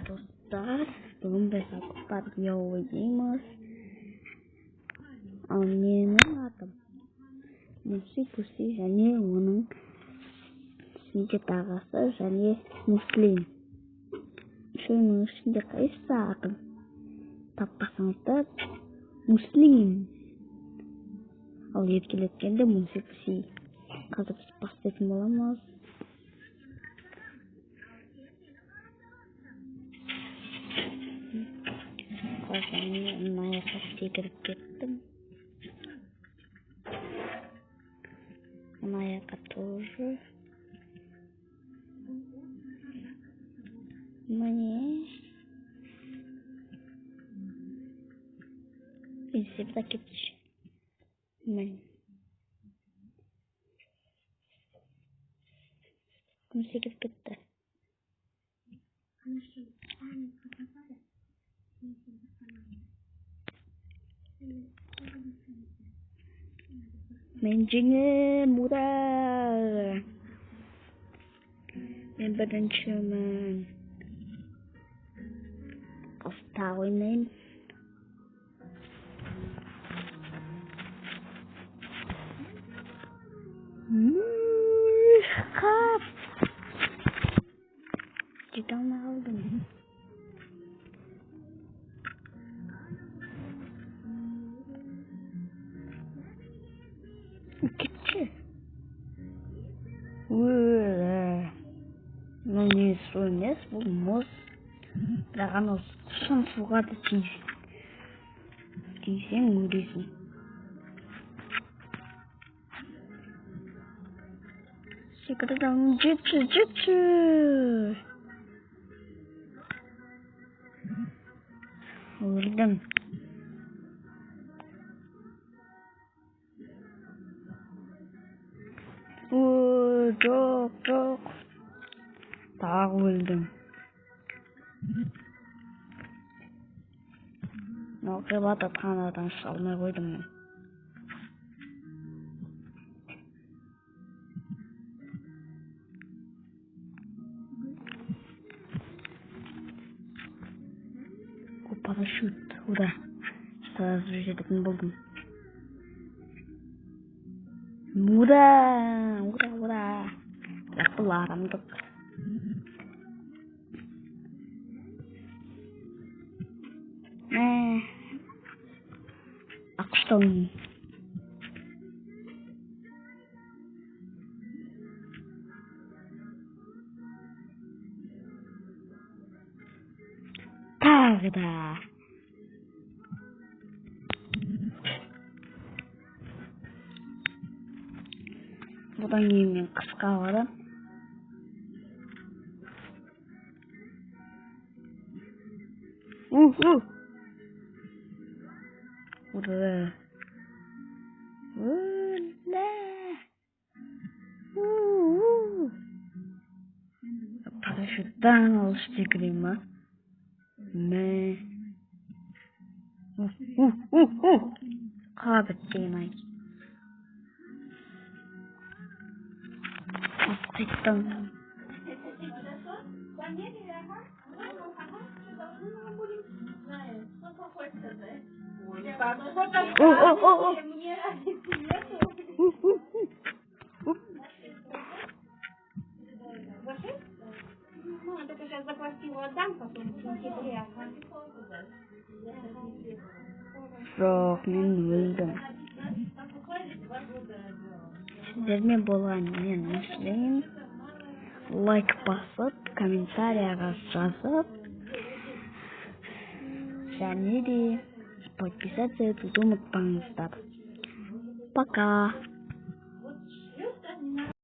достар, бүгін біз акустар видео ойнаймыз. Ал менің атым Муси және оның сүйкет ағасы және Муслим. Үшеуінің ішінде қайсысы атым таппасаңыздар Муслим. Ал еркелеткенде Муси. Қазір біз бастайтын боламыз. Мына жаққа секіріп кеттім. Мына жаққа тоже. Міне. Есепті кетші. Міне. Кім секіріп кетті? Мен жеңем, ура! Мен біріншімін. Қоста ойнайын. Қап! Жете алмай қалдым. Кетші. Ну не су емес, бұл мұз. Бірақ анау шын суға да тисең өлесің. Секірдім, жетші. Өлдім. Жоқ. Тағы өлдім. Ғибадатханадан шыға алмай қойдым мен. Парашют, ура! Сразу жететін болдым. Ура! Бірақ бұл арамдық. Ақұштауын. Тағы да. Бұдан кейін мен қысқа барам. Ура! Парашюттан алып секірем ма? Қабіттеймай. Қайттан. Мама только сейчас заплатила, отдам, потом в сентябре. Жоқ, мен өлдім. Сіздермен болған мен Муслим. Лайк басып, комментарияға жазып, және де подписаться етуді ұмытпаңыздар. Пока!